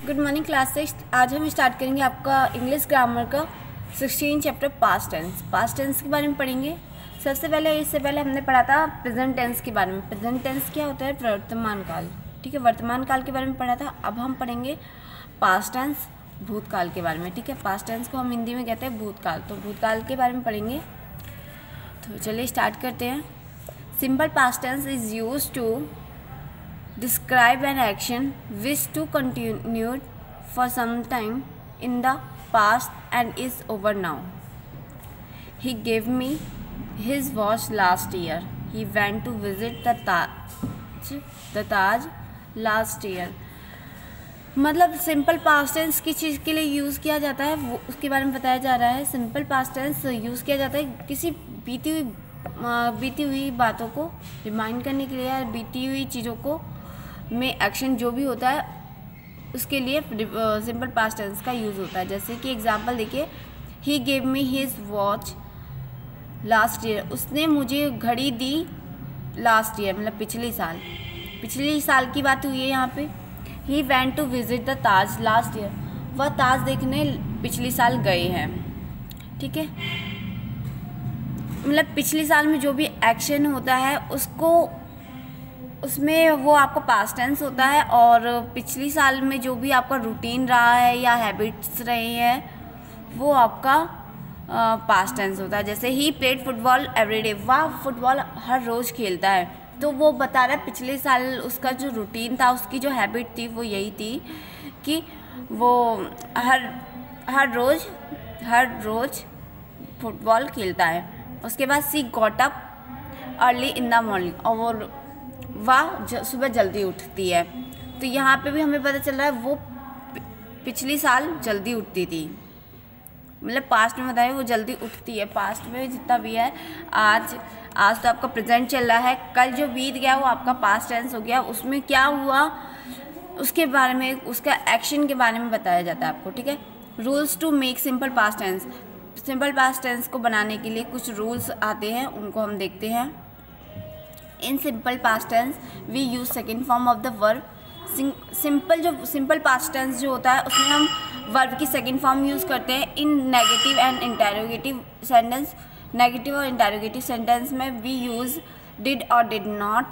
Good morning class 6। आज हम start करेंगे आपका इंग्लिश ग्रामर का 16 chapter past tense. Past tense के बारे में पढ़ेंगे। सबसे पहले इससे पहले हमने पढ़ा था प्रेजेंट टेंस के बारे में। प्रेजेंट टेंस क्या होता है? वर्तमान काल। ठीक है, वर्तमान काल के बारे में पढ़ा था। अब हम पढ़ेंगे पास्ट टेंस, भूतकाल के बारे में। ठीक है, पास्ट टेंस को हम हिंदी में कहते हैं भूतकाल, तो भूतकाल के बारे में पढ़ेंगे। तो चलिए स्टार्ट करते हैं। Simple past tense is use to describe an action which to continued for some time in the past and is over now. He gave me his watch last year. He went to visit the Taj last year. मतलब simple past tense किस चीज़ के लिए use किया जाता है वो उसके बारे में बताया जा रहा है। सिंपल पास्ट टेंस यूज़ किया जाता है किसी बीती हुई बातों को रिमाइंड करने के लिए या बीती हुई चीज़ों को में एक्शन जो भी होता है उसके लिए सिंपल पास्ट टेंस का यूज़ होता है। जैसे कि एग्जांपल देखिए, he gave me his watch last year. उसने मुझे घड़ी दी लास्ट ईयर, मतलब पिछली साल की बात हुई है यहाँ पे। He went to visit the Taj last year. वह ताज देखने पिछली साल गए हैं। ठीक है, मतलब पिछले साल में जो भी एक्शन होता है उसमें वो आपका पास्ट टेंस होता है, और पिछली साल में जो भी आपका रूटीन रहा है या हैबिट्स रहे हैं वो आपका पास्ट टेंस होता है। जैसे ही प्लेड फुटबॉल एवरीडे, वह फुटबॉल हर रोज़ खेलता है, तो वो बता रहा है पिछले साल उसका जो रूटीन था, उसकी जो हैबिट थी वो यही थी कि वो हर रोज़ फुटबॉल खेलता है। उसके बाद she got up early in the morning, और वह सुबह जल्दी उठती है। तो यहाँ पे भी हमें पता चल रहा है वो पिछली साल जल्दी उठती थी, मतलब पास्ट में बताया वो जल्दी उठती है। पास्ट में जितना भी है, आज तो आपका प्रेजेंट चल रहा है, कल जो बीत गया वो आपका पास्ट टेंस हो गया। उसमें क्या हुआ उसके बारे में, उसका एक्शन के बारे में बताया जाता है आपको। ठीक है, rules to make simple past tense. Simple past tense को बनाने के लिए कुछ रूल्स आते हैं, उनको हम देखते हैं। In simple past tense we use second form of the verb. Simple past tense जो होता है उसमें हम वर्ब की सेकेंड फॉर्म यूज़ करते हैं। In negative and interrogative sentence, negative और इंटेरोगेटिव सेंटेंस में वी यूज़ डिड और did not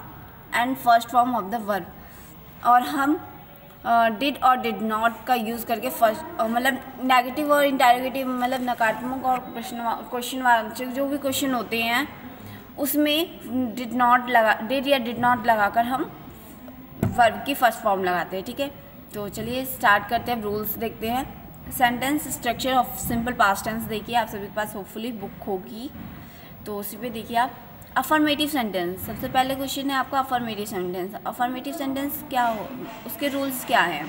and first form of the verb. और हम डिड और डिड नॉट का यूज़ करके फर्स्ट, मतलब नेगेटिव और इंटेरोगेटिव मतलब नकारात्मक और क्वेश्चनवाचक जो भी क्वेश्चन होते हैं उसमें डिड या डिड नॉट लगाकर हम वर्ब की फर्स्ट फॉर्म लगाते हैं। ठीक है, तो चलिए स्टार्ट करते हैं। रूल्स देखते हैं। Sentence structure of simple past tense देखिए, आप सभी के पास होपफुली बुक होगी, तो उसी पे देखिए आप। अफर्मेटिव सेंटेंस, सबसे पहले क्वेश्चन है आपका अफर्मेटिव सेंटेंस। अफर्मेटिव सेंटेंस क्या हो, उसके रूल्स क्या हैं?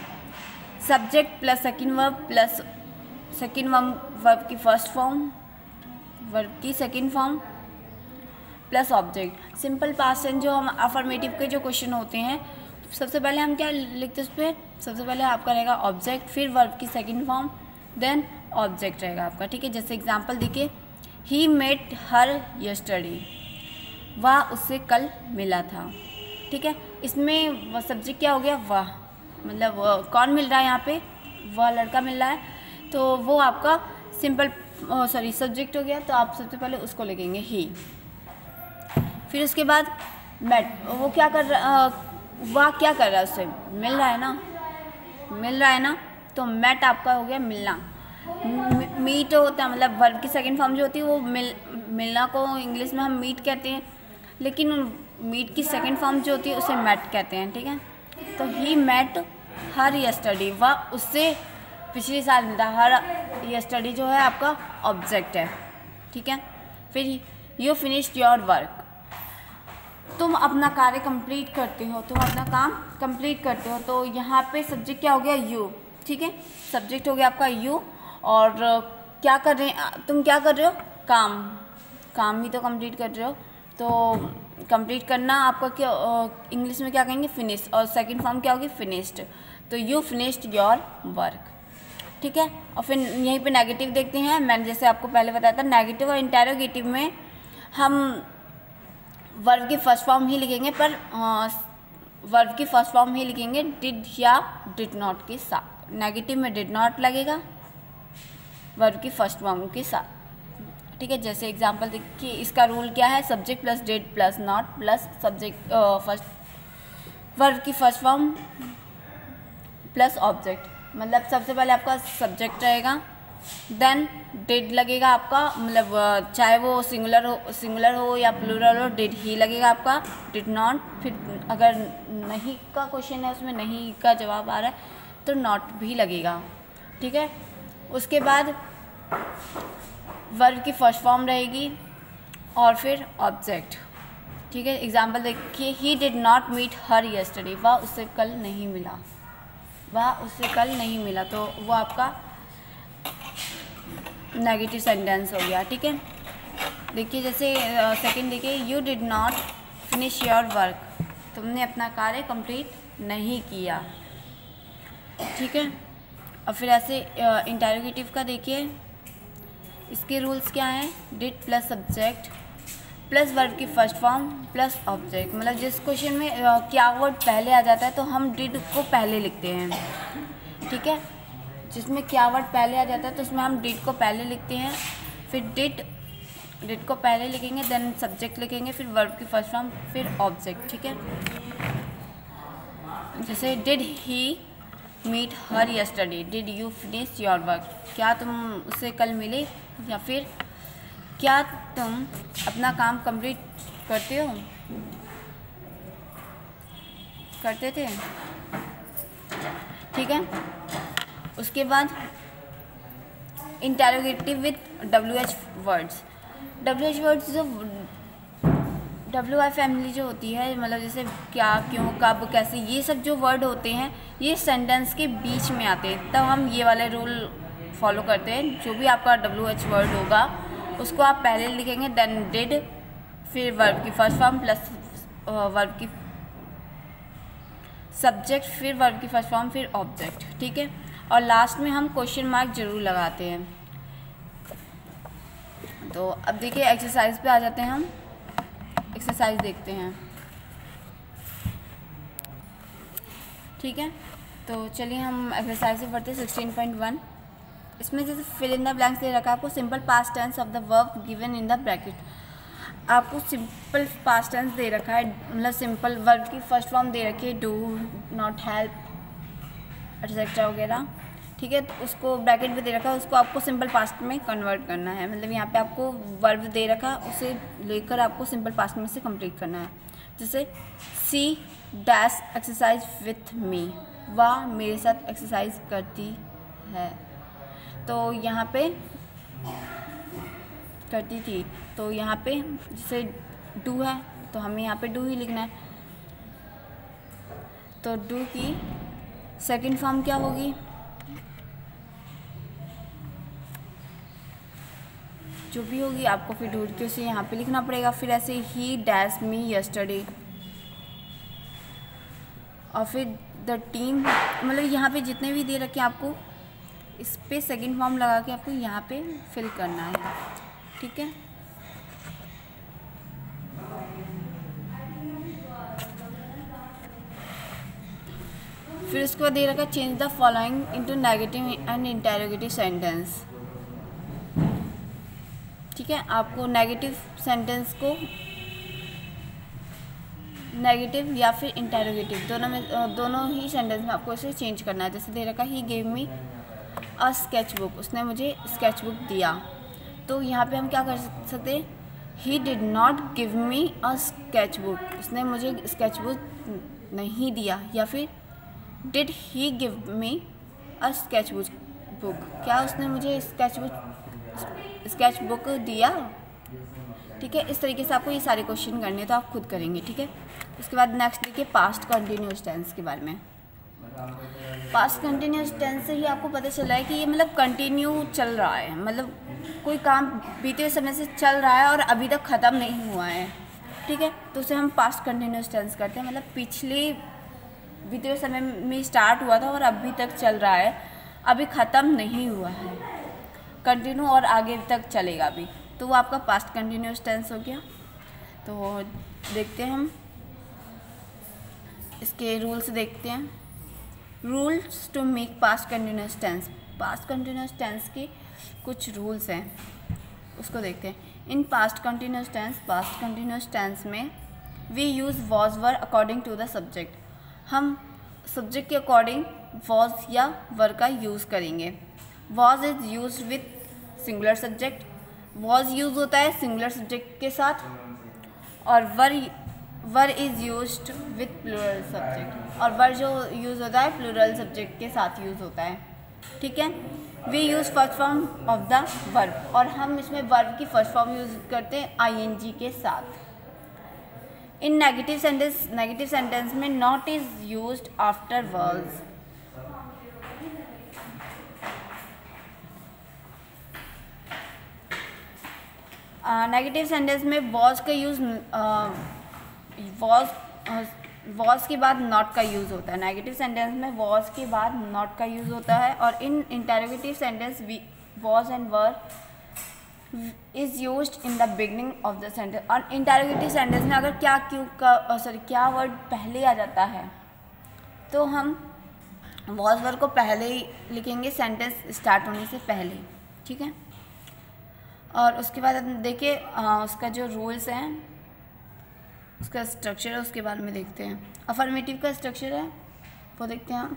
Subject plus second verb plus second verb की फर्स्ट फॉर्म, वर्ब की second form plus object. Simple past tense जो हम अफर्मेटिव के जो क्वेश्चन होते हैं, सबसे पहले हम क्या लिखते हैं उस पर? सबसे पहले आपका रहेगा ऑब्जेक्ट, फिर वर्ब की सेकंड फॉर्म, देन ऑब्जेक्ट रहेगा आपका। ठीक है, जैसे एग्जांपल देखिए, ही मेट हर यस्टरडे, वह उससे कल मिला था। ठीक है, इसमें वह सब्जेक्ट क्या हो गया? वह, मतलब कौन मिल रहा है यहाँ पे? वह लड़का मिल रहा है, तो वो आपका सब्जेक्ट हो गया। तो आप सबसे पहले उसको लिखेंगे ही। फिर उसके बाद मेट, वो क्या कर रहा, वह क्या कर रहा है? उससे मिल रहा है ना, तो मेट आपका हो गया मिलना। मीट होता है, मतलब वर्ब की सेकंड फॉर्म जो होती है वो मिलना को इंग्लिश में हम मीट कहते हैं, लेकिन मीट की सेकंड फॉर्म जो होती है उसे मेट कहते हैं। ठीक है, तो ही मेट हर यस्टरडे, वह उससे पिछले साल मिला। हर यस्टरडे जो है आपका ऑब्जेक्ट है। ठीक है, फिर यू फिनिश्ड योर वर्क, तुम अपना कार्य कंप्लीट करते हो, तुम अपना काम कंप्लीट करते हो। तो यहाँ पे सब्जेक्ट क्या हो गया? यू। ठीक है, सब्जेक्ट हो गया आपका यू, और क्या कर रहे हैं तुम? क्या कर रहे हो? काम ही तो कंप्लीट कर रहे हो। तो कंप्लीट करना आपका क्या इंग्लिश में क्या कहेंगे? फिनिश, और सेकंड फॉर्म क्या होगी? फिनिश्ड। तो यू फिनिश्ड योर वर्क। ठीक है, और फिर यहीं पे नेगेटिव देखते हैं। मैंने जैसे आपको पहले बताया था, नेगेटिव और इंटेरोगेटिव में हम वर्ब की फर्स्ट फॉर्म ही लिखेंगे, पर वर्ब की फर्स्ट फॉर्म ही लिखेंगे डिड या डिड नॉट के साथ। नेगेटिव में डिड नॉट लगेगा वर्ब की फर्स्ट फॉर्म के साथ। ठीक है, जैसे एग्जांपल देखिए, इसका रूल क्या है, subject plus did plus not plus subject first verb की फर्स्ट फॉर्म प्लस ऑब्जेक्ट। मतलब सबसे पहले आपका सब्जेक्ट रहेगा, देन डिड लगेगा आपका, मतलब चाहे वो सिंगुलर हो या प्लूरल हो, डिड ही लगेगा आपका, डिड नॉट, फिर अगर नहीं का क्वेश्चन है उसमें नहीं का जवाब आ रहा है तो नॉट भी लगेगा। ठीक है, उसके बाद वर्ब की फर्स्ट फॉर्म रहेगी और फिर ऑब्जेक्ट। ठीक है, एग्जाम्पल देखिए, he did not meet her yesterday, वह उससे कल नहीं मिला, वह उससे कल नहीं मिला, तो वो आपका नेगेटिव सेंटेंस हो गया। ठीक है, देखिए जैसे सेकंड देखिए, you did not finish your work, तुमने अपना कार्य कंप्लीट नहीं किया। ठीक है, और फिर ऐसे इंटरोगेटिव का देखिए, इसके रूल्स क्या हैं, did plus subject plus verb की फर्स्ट फॉर्म प्लस ऑब्जेक्ट। मतलब जिस क्वेश्चन में क्या वर्ड पहले आ जाता है तो हम डिड को पहले लिखते हैं। ठीक है, जिसमें क्या वर्ड पहले आ जाता है तो उसमें हम डिड को पहले लिखते हैं, फिर डिड को पहले लिखेंगे, देन सब्जेक्ट लिखेंगे, फिर वर्ब की फर्स्ट फॉर्म, फिर ऑब्जेक्ट। ठीक है, जैसे did he meet her yesterday, did you finish your work, क्या तुम उससे कल मिले, या फिर क्या तुम अपना काम कंप्लीट करते थे। ठीक है, उसके बाद interrogative with WH words. WH words जो WI फैमिली जो होती है, मतलब जैसे क्या, क्यों, कब, कैसे, ये सब जो वर्ड होते हैं ये सेंटेंस के बीच में आते हैं, तब हम ये वाले रूल फॉलो करते हैं। जो भी आपका WH वर्ड होगा उसको आप पहले लिखेंगे, देन डिड, फिर वर्ब की फर्स्ट फॉर्म प्लस वर्ब की सब्जेक्ट, फिर वर्ब की फर्स्ट फॉर्म, फिर ऑब्जेक्ट। ठीक है, और लास्ट में हम क्वेश्चन मार्क जरूर लगाते हैं। तो अब देखिए एक्सरसाइज पे आ जाते हैं, हम एक्सरसाइज देखते हैं। ठीक है, तो चलिए हम एक्सरसाइज से पढ़ते हैं 16.1। इसमें जैसे फिल इन द ब्लैंक्स दे रखा है आपको, simple past tense of the verb given in the bracket. आपको सिंपल पास्ट टेंस दे रखा है, मतलब सिंपल वर्ब की फर्स्ट फॉर्म दे रखी है, डू, नॉट, हेल्प एटसेट्रा वगैरह। ठीक है, तो उसको ब्रैकेट में दे रखा है, उसको आपको सिंपल पास्ट में कन्वर्ट करना है। मतलब यहाँ पे आपको वर्ब दे रखा है, उसे लेकर आपको सिंपल पास्ट में से कंप्लीट करना है। जैसे C dash exercise with me, वह मेरे साथ एक्सरसाइज करती है, तो यहाँ पे करती थी, तो यहाँ पे जैसे डू है तो हमें यहाँ पे डू ही लिखना है। तो डू की सेकंड फॉर्म क्या होगी, जो भी होगी आपको फिर ढूंढ के उसे यहाँ पे लिखना पड़ेगा। फिर ऐसे ही डैश मी यस्टरडे, और फिर द टीम, मतलब यहाँ पे जितने भी दे रखे आपको इस पे सेकंड फॉर्म लगा के आपको यहाँ पे फिल करना है। ठीक है, फिर उसके बाद दे रखा change the following into negative and interrogative sentence. ठीक है, आपको नेगेटिव सेंटेंस को नेगेटिव या फिर इंटरोगेटिव दोनों ही सेंटेंस में आपको इसे चेंज करना है। जैसे दे रखा he gave me a sketch book, उसने मुझे स्केच बुक दिया, तो यहाँ पे हम क्या कर सकते हैं, ही did not give me a sketch book, उसने मुझे स्केच बुक नहीं दिया, या फिर did he give me a sketch book, क्या उसने मुझे स्केच बुक दिया। ठीक है, इस तरीके से आपको ये सारे क्वेश्चन करने हैं, तो आप खुद करेंगे। ठीक है, उसके बाद नेक्स्ट देखिए पास्ट कंटिन्यूस टेंस के बारे में। पास्ट कंटिन्यूस टेंस से ही आपको पता चला है कि ये मतलब कंटिन्यू चल रहा है, मतलब कोई काम बीते हुए समय से चल रहा है और अभी तक ख़त्म नहीं हुआ है। ठीक है, तो उसे हम पास्ट कंटिन्यूस टेंस करते हैं, मतलब पिछले बीते हुए समय में स्टार्ट हुआ था और अभी तक चल रहा है, अभी ख़त्म नहीं हुआ है, कंटिन्यू और आगे तक चलेगा अभी, तो वो आपका पास्ट कंटिन्यूस टेंस हो गया। तो देखते हैं हम इसके रूल्स देखते हैं। Rules to make past continuous tense. Past continuous tense के कुछ रूल्स हैं, उसको देखते हैं। इन पास्ट कंटिन्यूस टेंस में we use was were according to the subject. हम सब्जेक्ट के अकॉर्डिंग वॉज या वर का यूज़ करेंगे। Was is use with singular subject, was use होता है सिंगुलर सब्जेक्ट के साथ, और were is used with plural subject, और वर जो यूज़ होता है प्लूरल सब्जेक्ट के साथ यूज़ होता है। ठीक है। We use first form of the verb, और हम इसमें वर्ब की फर्स्ट फॉर्म यूज़ करते हैं आईएनजी के साथ। इन नेगेटिव सेंटेंस में not is used after verbs. Negative sentence में वॉज का यूज़ वॉज के बाद नॉट का यूज़ होता है। नेगेटिव सेंटेंस में वॉज के बाद नॉट का यूज़ होता है। और in interrogative sentence was and were is used in the beginning of the sentence. और इंटरोगेटिव सेंटेंस में अगर क्या वर्ड पहले आ जाता है तो हम वॉज वर को पहले ही लिखेंगे सेंटेंस स्टार्ट होने से पहले। ठीक है। और उसके बाद देखिए उसका जो रूल्स हैं, उसका स्ट्रक्चर है, उसके बारे में देखते हैं। अफर्मेटिव का स्ट्रक्चर है वो देखते हैं हम।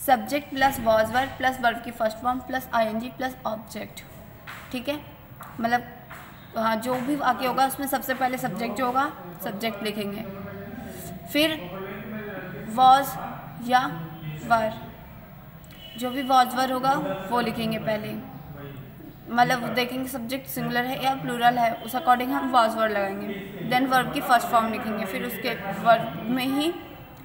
Subject plus was were plus verb की first form plus ING plus object. ठीक है। मतलब जो भी वाक्य होगा उसमें सबसे पहले सब्जेक्ट जो होगा सब्जेक्ट लिखेंगे, फिर वॉज या वर, जो भी वॉज वर होगा वो लिखेंगे पहले। मतलब देखेंगे सब्जेक्ट सिंगुलर है या प्लूरल है, उस अकॉर्डिंग हम वॉज वर्ड लगाएंगे। देन वर्ब की फर्स्ट फॉर्म लिखेंगे, फिर उसके वर्ब में ही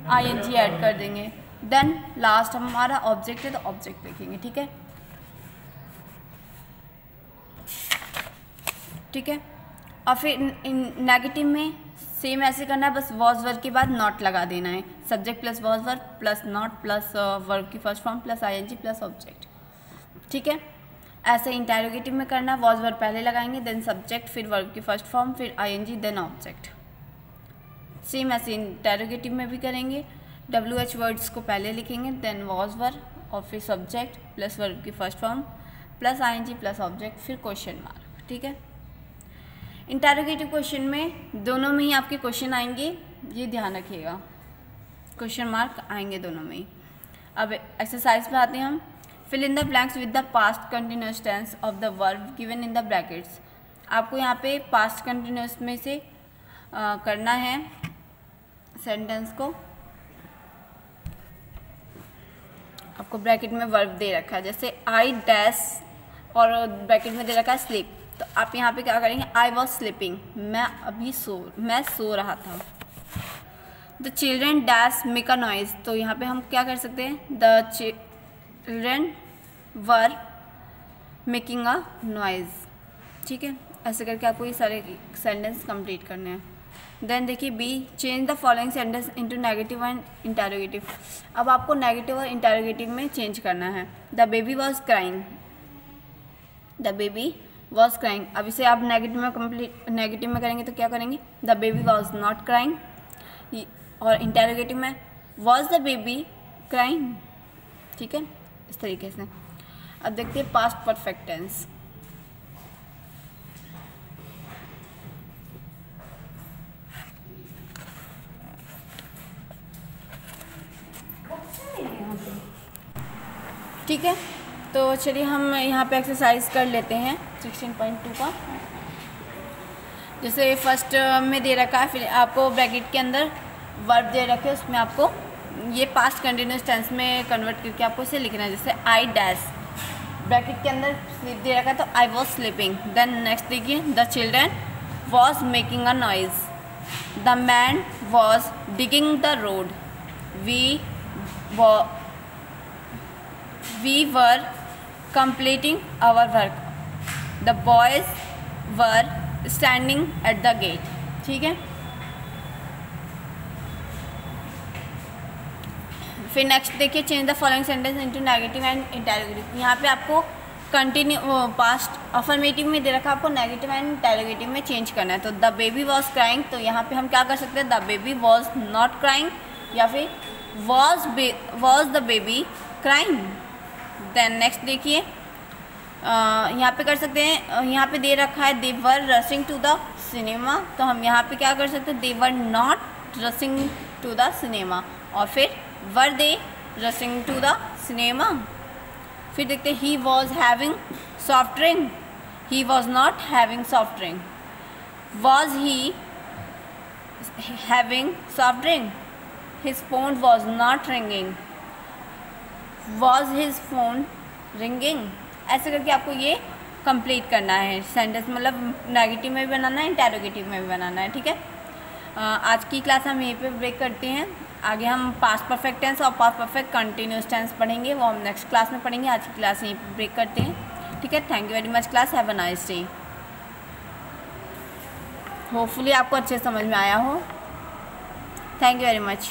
आईएनजी ऐड कर देंगे। देन लास्ट हमारा ऑब्जेक्ट है तो ऑब्जेक्ट लिखेंगे। ठीक है। ठीक है। और फिर नेगेटिव में सेम ऐसे करना है, बस वॉज वर्ब के बाद नॉट लगा देना है। Subject plus was verb plus not plus verb की first form plus ING plus object. ठीक है। ऐसे इंटरोगेटिव में करना, वॉज वर्ब पहले लगाएंगे, देन सब्जेक्ट, फिर वर्ब की फर्स्ट फॉर्म, फिर आईएनजी, देन ऑब्जेक्ट। सेम ऐसे इंटरोगेटिव में भी करेंगे। WH वर्ड्स को पहले लिखेंगे, देन वॉज वर्ब, और फिर सब्जेक्ट प्लस वर्ब की first form plus ING plus object, फिर क्वेश्चन मार्क। ठीक है। इंटरोगेटिव क्वेश्चन में दोनों में ही आपके क्वेश्चन आएंगे, ये ध्यान रखिएगा, क्वेश्चन मार्क आएंगे दोनों में ही। अब एक्सरसाइज पे आते हैं हम। Fill in the blanks with the past continuous tense of the verb given in the brackets. आपको यहाँ पे पास्ट कंटिन्यूस में से करना है सेंटेंस को। आपको ब्रैकेट में वर्ब दे रखा है, जैसे आई डैश और ब्रैकेट में दे रखा है स्लीप, तो आप यहाँ पे क्या करेंगे, आई वॉज स्लीपिंग, मैं सो रहा था। The children dash make a noise, तो यहाँ पे हम क्या कर सकते हैं, the children were making a noise. ठीक है। ऐसे करके आपको ये सारे सेंटेंस कंप्लीट करने हैं। देन देखिए B, change the following sentence into negative and interrogative. अब आपको नेगेटिव और इंटरोगेटिव में चेंज करना है। The baby was crying, the baby was crying. अब इसे आप नेगेटिव में करेंगे तो क्या करेंगे, the baby was not crying, और इंटरोगेटिव में वॉज द बेबी क्राइंग। ठीक है, इस तरीके से। अब देखते हैं पास्ट परफेक्ट टेंस। ठीक है, तो चलिए हम यहाँ पे एक्सरसाइज कर लेते हैं 16.2 का। जैसे फर्स्ट में दे रखा है, फिर आपको ब्रैकेट के अंदर वर्ब दे रखे, उसमें आपको ये पास्ट कंटिन्यूस टेंस में कन्वर्ट करके आपको इसे लिखना है। जैसे आई डैश, ब्रैकेट के अंदर स्लीप दे रखा है तो I was sleeping. Then next देखिए, the children was making a noise, the man was digging the road, we were completing our work, the boys were standing at the gate। ठीक है। फिर next देखिए, change the following sentence into negative and interrogative. यहाँ पे आपको past affirmative में दे रखा, आपको नेगेटिव एंड इंटरोगेटिव में चेंज करना है। तो द बेबी वॉज क्राइंग, तो यहाँ पे हम क्या कर सकते हैं, the baby was not crying, या फिर was the baby crying. Then next देखिए, यहाँ पे कर सकते हैं, यहाँ पे दे रखा है they were rushing to the cinema, तो हम यहाँ पे क्या कर सकते हैं, they were not rushing to the cinema, और फिर were they rushing to the cinema. फिर देखते हैं, he was having soft drink, he was not having soft drink. Was he having soft drink, his phone was not ringing, was his phone ringing. ऐसे करके आपको ये complete करना है sentence, मतलब नेगेटिव में भी बनाना है, इंटेरोगेटिव में भी बनाना है, ठीक है। आज की क्लास हम यहीं पे ब्रेक करते हैं। आगे हम पास्ट परफेक्ट टेंस और पास्ट परफेक्ट कंटिन्यूस टेंस पढ़ेंगे, वो हम नेक्स्ट क्लास में पढ़ेंगे। आज की क्लास यहीं पे ब्रेक करते हैं, ठीक है। Thank you very much class, have a nice day. Hopefully आपको अच्छे समझ में आया हो। Thank you very much.